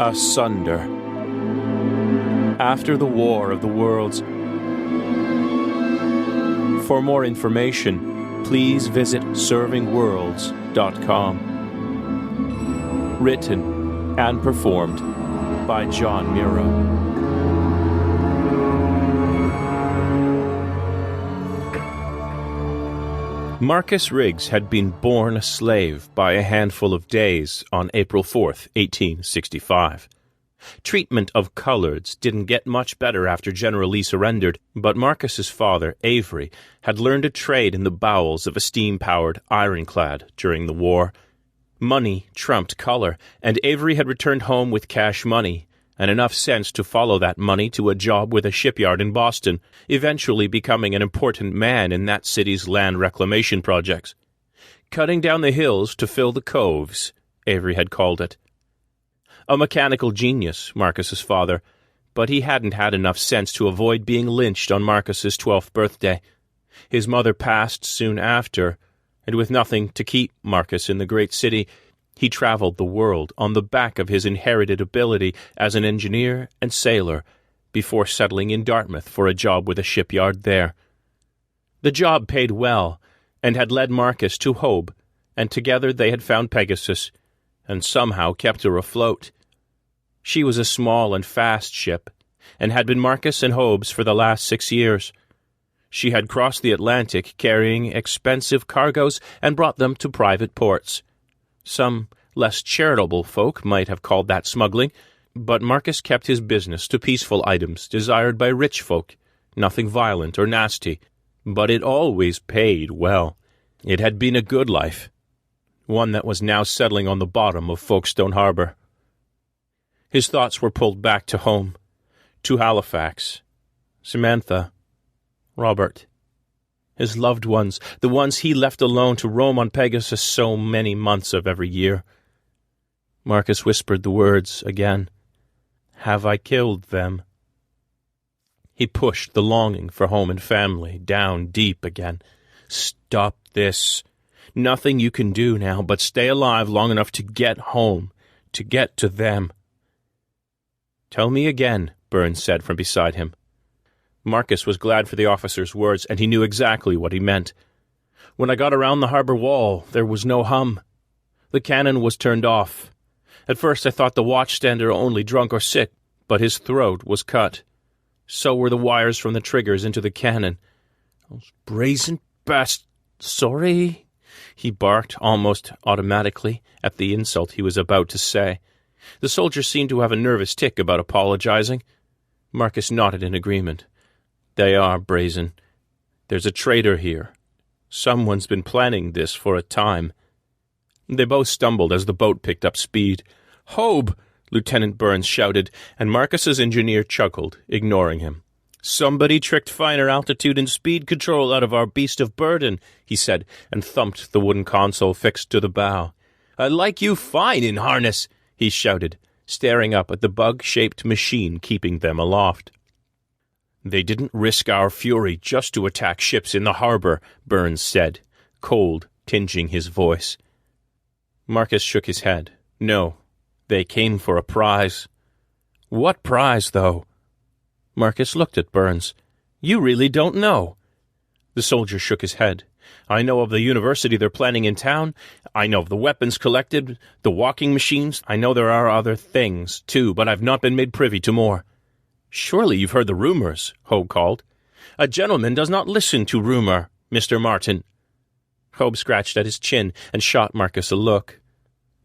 Asunder. After the War of the Worlds. For more information, please visit servingworlds.com. Written and performed by John Miro. Marcus Riggs had been born a slave by a handful of days on April 4th, 1865. Treatment of coloreds didn't get much better after General Lee surrendered, but Marcus's father, Avery, had learned a trade in the bowels of a steam-powered ironclad during the war. Money trumped color, and Avery had returned home with cash money and enough sense to follow that money to a job with a shipyard in Boston, eventually becoming an important man in that city's land reclamation projects. Cutting down the hills to fill the coves, Avery had called it. A mechanical genius, Marcus's father, but he hadn't had enough sense to avoid being lynched on Marcus's 12th birthday. His mother passed soon after, and with nothing to keep Marcus in the great city, he traveled the world on the back of his inherited ability as an engineer and sailor before settling in Dartmouth for a job with a shipyard there. The job paid well and had led Marcus to Hobe, and together they had found Pegasus and somehow kept her afloat. She was a small and fast ship and had been Marcus and Hobe's for the last 6 years. She had crossed the Atlantic carrying expensive cargoes and brought them to private ports. Some less charitable folk might have called that smuggling, but Marcus kept his business to peaceful items desired by rich folk, nothing violent or nasty, but it always paid well. It had been a good life, one that was now settling on the bottom of Folkestone Harbor. His thoughts were pulled back to home, to Halifax, Samantha, Robert. His loved ones, the ones he left alone to roam on Pegasus so many months of every year. Marcus whispered the words again. Have I killed them? He pushed the longing for home and family down deep again. Stop this. Nothing you can do now but stay alive long enough to get home, to get to them. Tell me again, Burns said from beside him. Marcus was glad for the officer's words, and he knew exactly what he meant. When I got around the harbor wall, there was no hum. The cannon was turned off. At first I thought the watchstander only drunk or sick, but his throat was cut. So were the wires from the triggers into the cannon. Those brazen sorry, he barked almost automatically at the insult he was about to say. The soldier seemed to have a nervous tic about apologizing. Marcus nodded in agreement. They are brazen. There's a traitor here. Someone's been planning this for a time. They both stumbled as the boat picked up speed. Hobe! Lieutenant Burns shouted, and Marcus's engineer chuckled, ignoring him. Somebody tricked finer altitude and speed control out of our beast of burden, he said, and thumped the wooden console fixed to the bow. I like you fine in harness, he shouted, staring up at the bug-shaped machine keeping them aloft. They didn't risk our fury just to attack ships in the harbor, Burns said, cold tinging his voice. Marcus shook his head. No, they came for a prize. What prize, though? Marcus looked at Burns. You really don't know. The soldier shook his head. I know of the university they're planning in town. I know of the weapons collected, the walking machines. I know there are other things, too, but I've not been made privy to more. Surely you've heard the rumors, Hobe called. A gentleman does not listen to rumor, Mr. Martin. Hobe scratched at his chin and shot Marcus a look.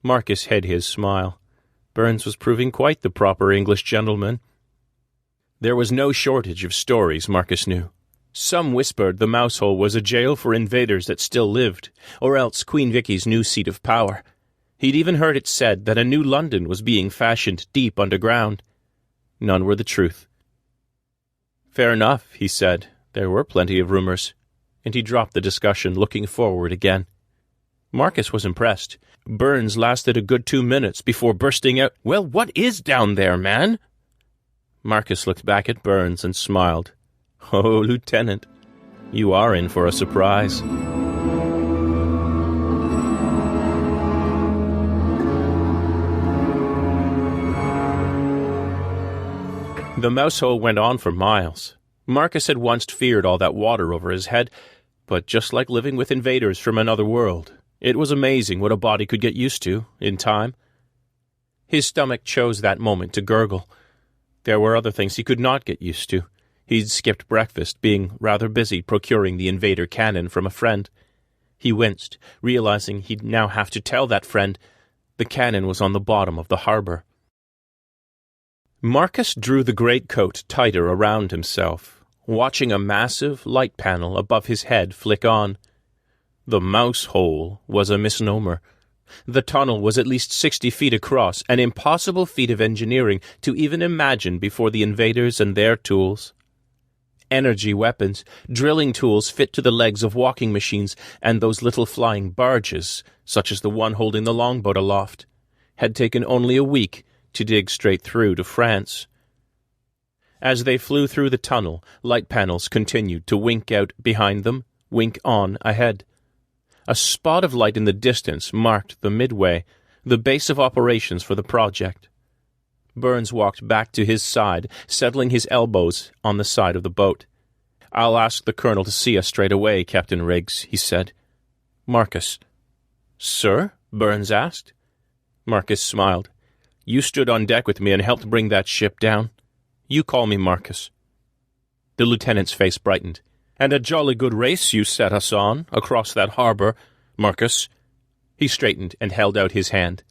Marcus hid his smile. Burns was proving quite the proper English gentleman. There was no shortage of stories, Marcus knew. Some whispered the Mousehole was a jail for invaders that still lived, or else Queen Vicky's new seat of power. He'd even heard it said that a new London was being fashioned deep underground. None were the truth. Fair enough, he said. There were plenty of rumors. And he dropped the discussion, looking forward again. Marcus was impressed. Burns lasted a good 2 minutes before bursting out, Well, what is down there, man? Marcus looked back at Burns and smiled. Oh, Lieutenant, you are in for a surprise. The Mousehole went on for miles. Marcus had once feared all that water over his head, but just like living with invaders from another world, it was amazing what a body could get used to, in time. His stomach chose that moment to gurgle. There were other things he could not get used to. He'd skipped breakfast, being rather busy procuring the invader cannon from a friend. He winced, realizing he'd now have to tell that friend the cannon was on the bottom of the harbor. Marcus drew the greatcoat tighter around himself, watching a massive light panel above his head flick on. The Mousehole was a misnomer. The tunnel was at least 60 feet across, an impossible feat of engineering to even imagine before the invaders and their tools. Energy weapons, drilling tools fit to the legs of walking machines, and those little flying barges, such as the one holding the longboat aloft, had taken only a week to dig straight through to France. As they flew through the tunnel, light panels continued to wink out behind them, wink on ahead. A spot of light in the distance marked the midway, the base of operations for the project. Burns walked back to his side, settling his elbows on the side of the boat. "I'll ask the colonel to see us straight away, Captain Riggs," he said. "Marcus." "Sir?" Burns asked. Marcus smiled. "You stood on deck with me and helped bring that ship down. You call me Marcus." The lieutenant's face brightened. "And a jolly good race you set us on, across that harbor, Marcus." He straightened and held out his hand.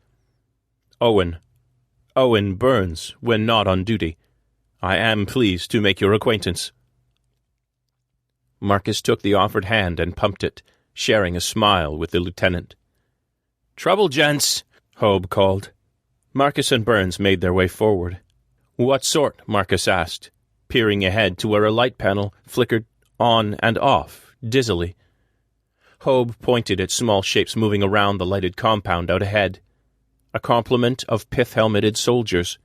Owen Burns, when not on duty. I am pleased to make your acquaintance." Marcus took the offered hand and pumped it, sharing a smile with the lieutenant. "Trouble, gents," Hobe called. Marcus and Burns made their way forward. "What sort?" Marcus asked, peering ahead to where a light panel flickered on and off, dizzily. Hobe pointed at small shapes moving around the lighted compound out ahead. A complement of pith-helmeted soldiers.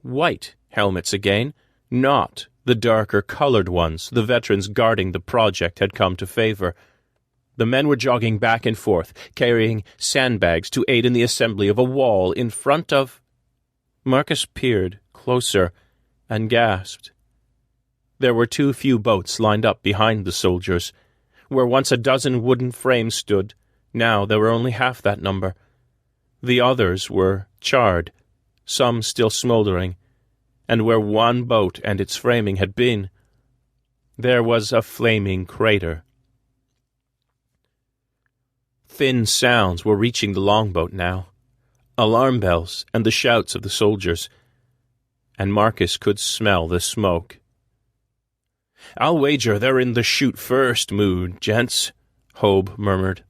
White helmets again, not the darker-colored ones the veterans guarding the project had come to favor. The men were jogging back and forth, carrying sandbags to aid in the assembly of a wall in front of... Marcus peered closer and gasped. There were too few boats lined up behind the soldiers. Where once a dozen wooden frames stood, now there were only half that number. The others were charred, some still smoldering, and where one boat and its framing had been, there was a flaming crater. Thin sounds were reaching the longboat now, alarm bells and the shouts of the soldiers, and Marcus could smell the smoke. "I'll wager they're in the shoot-first mood, gents," Hobe murmured.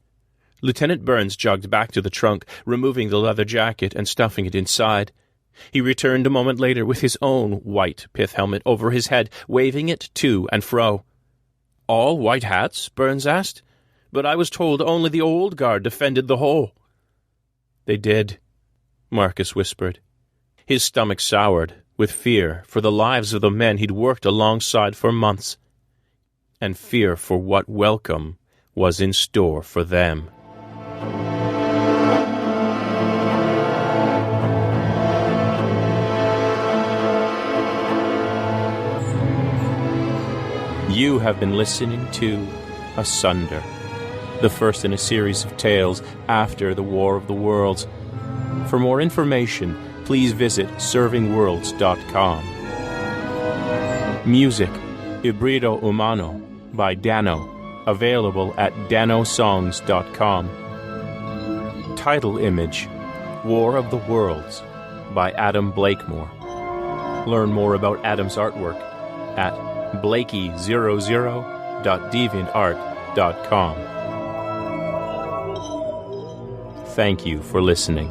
Lieutenant Burns jogged back to the trunk, removing the leather jacket and stuffing it inside. He returned a moment later with his own white pith helmet over his head, waving it to and fro. "All white hats?" Burns asked. "But I was told only the old guard defended the whole." "They did," Marcus whispered. His stomach soured with fear for the lives of the men he'd worked alongside for months, and fear for what welcome was in store for them. You have been listening to Asunder, the first in a series of tales after the War of the Worlds. For more information, please visit servingworlds.com. Music, Ibrido Umano, by Dano, available at danosongs.com. Title image, War of the Worlds, by Adam Blakemore. Learn more about Adam's artwork at blakey00.deviantart.com. Thank you for listening.